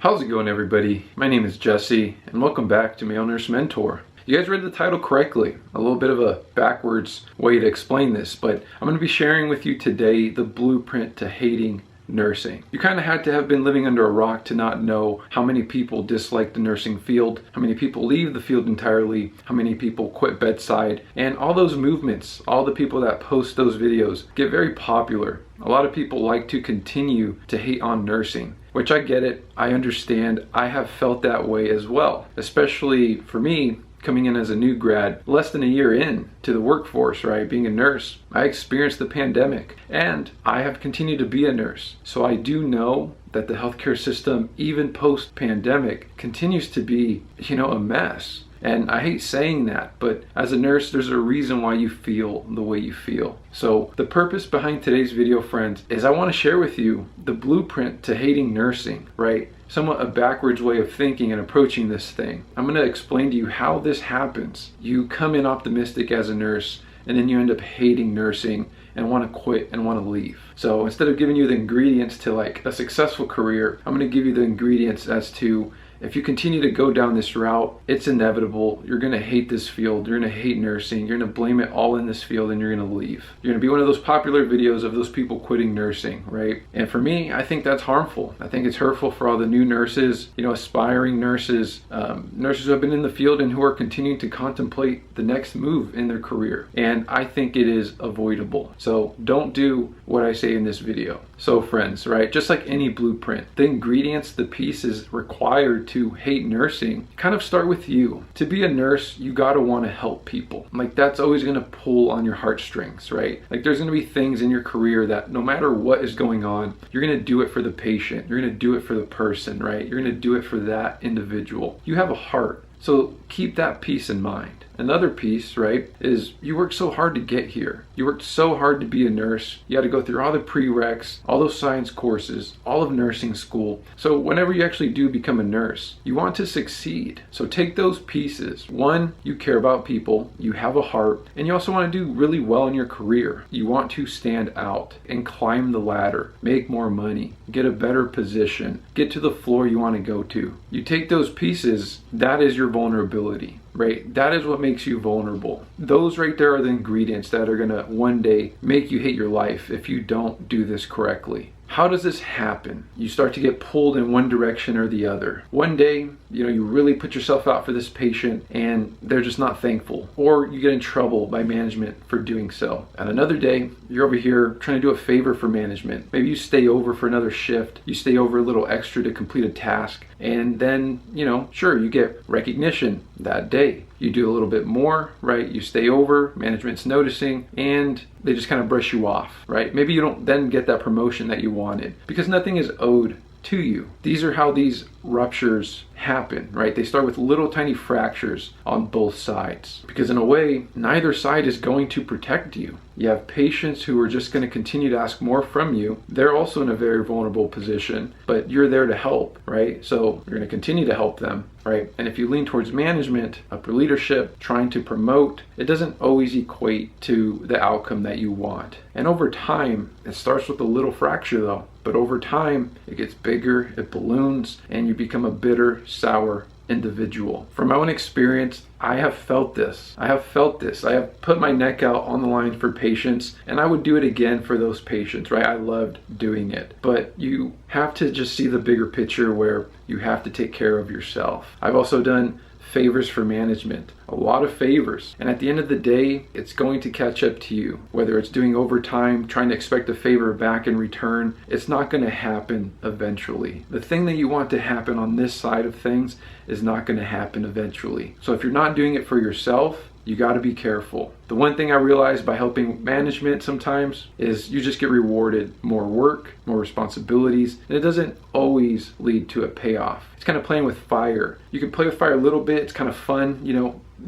How's it going, everybody? My name is Jesse and welcome back to Male Nurse Mentor. You guys read the title correctly. A little bit of a backwards way to explain this, but I'm going to be sharing with you today the blueprint to hating nursing. You kind of had to have been living under a rock to not know how many people dislike the nursing field, how many people leave the field entirely, how many people quit bedside, and all those movements, all the people that post those videos get very popular. A lot of people like to continue to hate on nursing, which I get it, I understand, I have felt that way as well. Especially for me, coming in as a new grad, less than a year in to the workforce, right? Being a nurse, I experienced the pandemic and I have continued to be a nurse. So I do know that the healthcare system, even post-pandemic, continues to be, a mess. And I hate saying that, but as a nurse, there's a reason why you feel the way you feel. So the purpose behind today's video, friends, is I want to share with you the blueprint to hating nursing, right? Somewhat a backwards way of thinking and approaching this thing. I'm going to explain to you how this happens. You come in optimistic as a nurse, and then you end up hating nursing and want to quit and want to leave. So instead of giving you the ingredients to like a successful career, I'm going to give you the ingredients as to if you continue to go down this route, it's inevitable. You're going to hate this field. You're going to hate nursing. You're going to blame it all in this field and you're going to leave. You're going to be one of those popular videos of those people quitting nursing, right? And for me, I think that's harmful. I think it's hurtful for all the new nurses, aspiring nurses, nurses who have been in the field and who are continuing to contemplate the next move in their career. And I think it is avoidable. So don't do what I say in this video. So friends, right, just like any blueprint, the ingredients, the pieces required to hate nursing kind of start with you. To be a nurse, you gotta want to help people. Like that's always gonna pull on your heartstrings, right? Like there's gonna be things in your career that no matter what is going on, you're gonna do it for the patient. You're gonna do it for the person, right? You're gonna do it for that individual. You have a heart. So keep that piece in mind. Another piece, right, is you worked so hard to get here. You worked so hard to be a nurse. You had to go through all the prereqs, all those science courses, all of nursing school. So whenever you actually do become a nurse, you want to succeed. So take those pieces. One, you care about people, you have a heart, and you also want to do really well in your career. You want to stand out and climb the ladder, make more money, get a better position, get to the floor you want to go to. You take those pieces, that is your vulnerability. Right? That is what makes you vulnerable. Those right there are the ingredients that are gonna one day make you hate your life if you don't do this correctly. How does this happen? You start to get pulled in one direction or the other. One day, you really put yourself out for this patient and they're just not thankful, or you get in trouble by management for doing so. And another day, you're over here trying to do a favor for management. Maybe you stay over for another shift, you stay over a little extra to complete a task, and then, sure, you get recognition that day. You do a little bit more, right? You stay over, management's noticing, and they just kind of brush you off, right? Maybe you don't then get that promotion that you wanted because nothing is owed to you. These are how these ruptures happen, right? They start with little tiny fractures on both sides because in a way, neither side is going to protect you. You have patients who are just going to continue to ask more from you. They're also in a very vulnerable position, but you're there to help, right? So you're going to continue to help them, right? And if you lean towards management, upper leadership, trying to promote, it doesn't always equate to the outcome that you want. And over time, it starts with a little fracture though, but over time, it gets bigger, it balloons, and you become a bitter, sour individual. From my own experience, I have felt this. I have put my neck out on the line for patients, and I would do it again for those patients, right? I loved doing it. But you have to just see the bigger picture where you have to take care of yourself. I've also done favors for management, a lot of favors. And at the end of the day, it's going to catch up to you. Whether it's doing overtime, trying to expect a favor back in return, it's not going to happen eventually. The thing that you want to happen on this side of things is not going to happen eventually. So if you're not doing it for yourself, you got to be careful. The one thing I realized by helping management sometimes is you just get rewarded more work, more responsibilities, and it doesn't always lead to a payoff. It's kind of playing with fire. You can play with fire a little bit. It's kind of fun,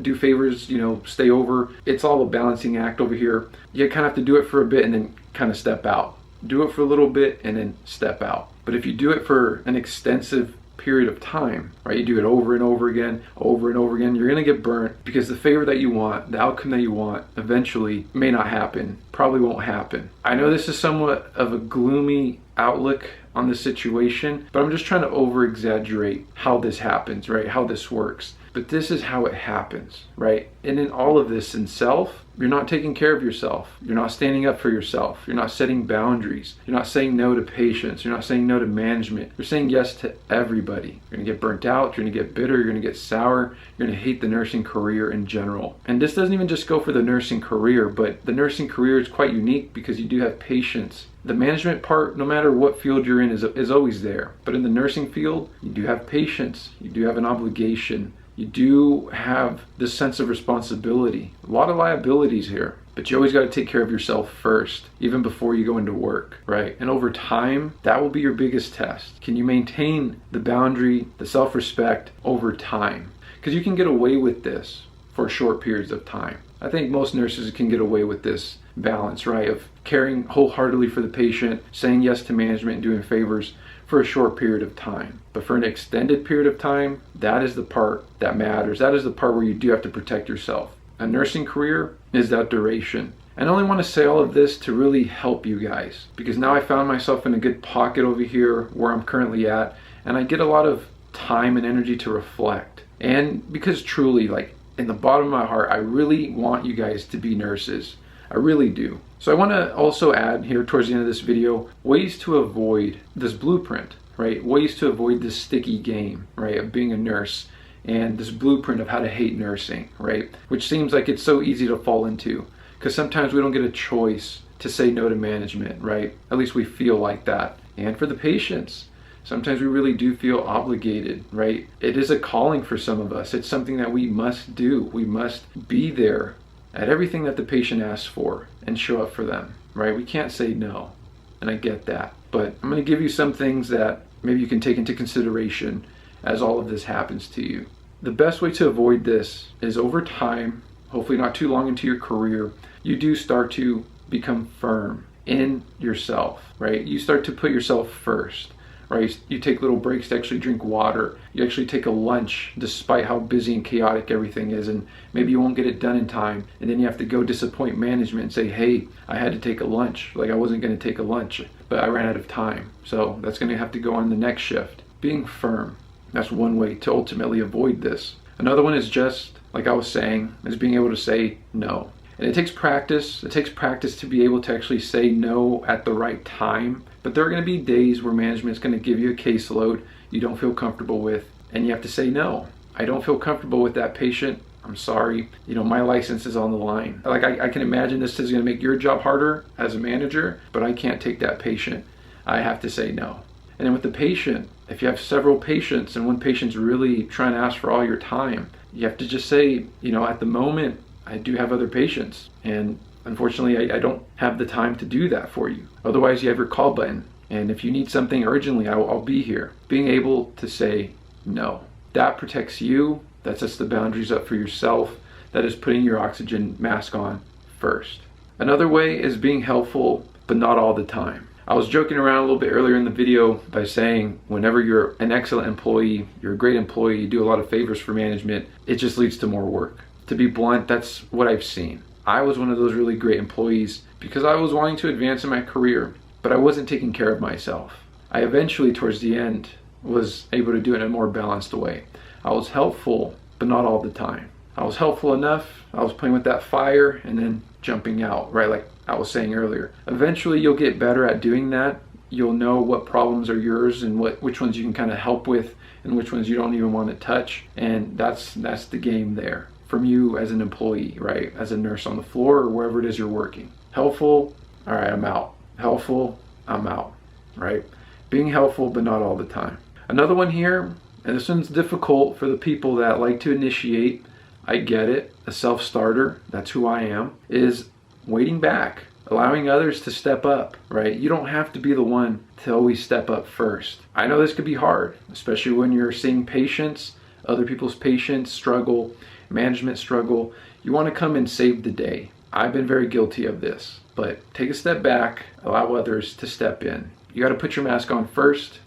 do favors, stay over. It's all a balancing act over here. You kind of have to do it for a bit and then kind of step out. Do it for a little bit and then step out. But if you do it for an extensive period of time, right? You do it over and over again, you're gonna get burnt because the favor that you want, the outcome that you want, eventually may not happen, probably won't happen. I know this is somewhat of a gloomy outlook on the situation, but I'm just trying to over exaggerate how this happens, right? How this works. But this is how it happens, right? And in all of this in self, you're not taking care of yourself. You're not standing up for yourself. You're not setting boundaries. You're not saying no to patients. You're not saying no to management. You're saying yes to everybody. You're gonna get burnt out. You're gonna get bitter. You're gonna get sour. You're gonna hate the nursing career in general. And this doesn't even just go for the nursing career, but the nursing career is quite unique because you do have patients. The management part, no matter what field you're in, is always there. But in the nursing field, you do have patients. You do have an obligation. You do have this sense of responsibility. A lot of liabilities here. But you always got to take care of yourself first, even before you go into work, right? And over time, that will be your biggest test. Can you maintain the boundary, the self-respect over time? Because you can get away with this for short periods of time. I think most nurses can get away with this balance, right? Of caring wholeheartedly for the patient, saying yes to management, and doing favors for a short period of time. But for an extended period of time, that is the part that matters. That is the part where you do have to protect yourself. A nursing career is that duration. And I only want to say all of this to really help you guys, because now I found myself in a good pocket over here where I'm currently at, and I get a lot of time and energy to reflect. And because truly, like in the bottom of my heart, I really want you guys to be nurses. I really do. So I want to also add here towards the end of this video, ways to avoid this blueprint, right? Ways to avoid this sticky game, right, of being a nurse, and this blueprint of how to hate nursing, right? Which seems like it's so easy to fall into, because sometimes we don't get a choice to say no to management, right? At least we feel like that. And for the patients, sometimes we really do feel obligated, right? It is a calling for some of us. It's something that we must do. We must be there at everything that the patient asks for and show up for them, right? We can't say no, and I get that. But I'm going to give you some things that maybe you can take into consideration as all of this happens to you. The best way to avoid this is over time, hopefully not too long into your career, you do start to become firm in yourself, right? You start to put yourself first. Right? You take little breaks to actually drink water. You actually take a lunch despite how busy and chaotic everything is, and maybe you won't get it done in time, and then you have to go disappoint management and say, hey, I had to take a lunch. Like I wasn't going to take a lunch, but I ran out of time. So that's going to have to go on the next shift. Being firm. That's one way to ultimately avoid this. Another one is just, like I was saying, is being able to say no. And it takes practice. It takes practice to be able to actually say no at the right time. But there are going to be days where management is going to give you a caseload you don't feel comfortable with, and you have to say no. I don't feel comfortable with that patient. I'm sorry. You know, my license is on the line. Like I can imagine this is going to make your job harder as a manager, but I can't take that patient. I have to say no. And then with the patient, if you have several patients and one patient's really trying to ask for all your time, you have to just say, you know, at the moment, I do have other patients, and unfortunately, I don't have the time to do that for you. Otherwise, you have your call button, and if you need something urgently, I'll be here. Being able to say no. That protects you. That sets the boundaries up for yourself. That is putting your oxygen mask on first. Another way is being helpful, but not all the time. I was joking around a little bit earlier in the video by saying whenever you're an excellent employee, you're a great employee, you do a lot of favors for management, it just leads to more work. To be blunt, that's what I've seen. I was one of those really great employees because I was wanting to advance in my career, but I wasn't taking care of myself. I eventually, towards the end, was able to do it in a more balanced way. I was helpful, but not all the time. I was helpful enough, I was playing with that fire and then jumping out, right? Like I was saying earlier. Eventually you'll get better at doing that. You'll know what problems are yours and which ones you can kind of help with and which ones you don't even want to touch. And that's the game there. From you as an employee, right? As a nurse on the floor or wherever it is you're working. Helpful, all right, I'm out. Helpful, I'm out, right? Being helpful, but not all the time. Another one here, and this one's difficult for the people that like to initiate. I get it, a self-starter, that's who I am, is waiting back, allowing others to step up, right? You don't have to be the one to always step up first. I know this could be hard, especially when you're seeing patients, other people's patients struggle, management struggle. You want to come and save the day. I've been very guilty of this, but take a step back, allow others to step in. You got to put your mask on first.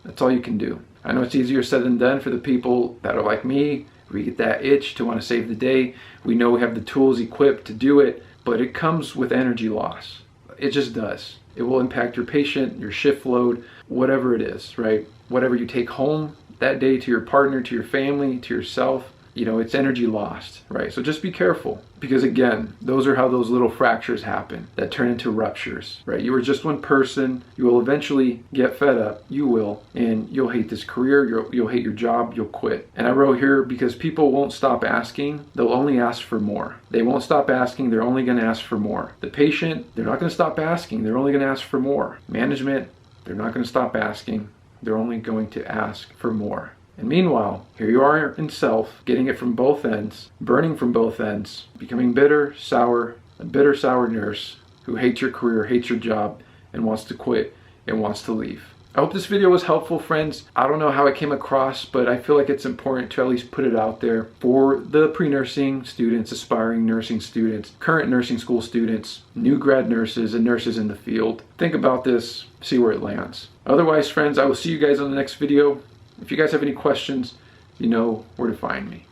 That's all you can do. I know it's easier said than done for the people that are like me. We get that itch to want to save the day. We know we have the tools equipped to do it, but it comes with energy loss. It just does. It will impact your patient, your shift load, whatever it is, right? Whatever you take home that day to your partner, to your family, to yourself, it's energy lost, right? So just be careful, because again, those are how those little fractures happen that turn into ruptures, right? You are just one person. You will eventually get fed up. You will, and you'll hate this career. You'll hate your job. You'll quit. And I wrote here because people won't stop asking. They'll only ask for more. They won't stop asking. They're only going to ask for more. The patient, they're not going to stop asking. They're only going to ask for more. Management, they're not going to stop asking. They're only going to ask for more. And meanwhile, here you are in self, getting it from both ends, burning from both ends, becoming bitter, sour, a bitter, sour nurse who hates your career, hates your job, and wants to quit and wants to leave. I hope this video was helpful, friends. I don't know how it came across, but I feel like it's important to at least put it out there for the pre-nursing students, aspiring nursing students, current nursing school students, new grad nurses, and nurses in the field. Think about this, see where it lands. Otherwise, friends, I will see you guys on the next video. If you guys have any questions, you know where to find me.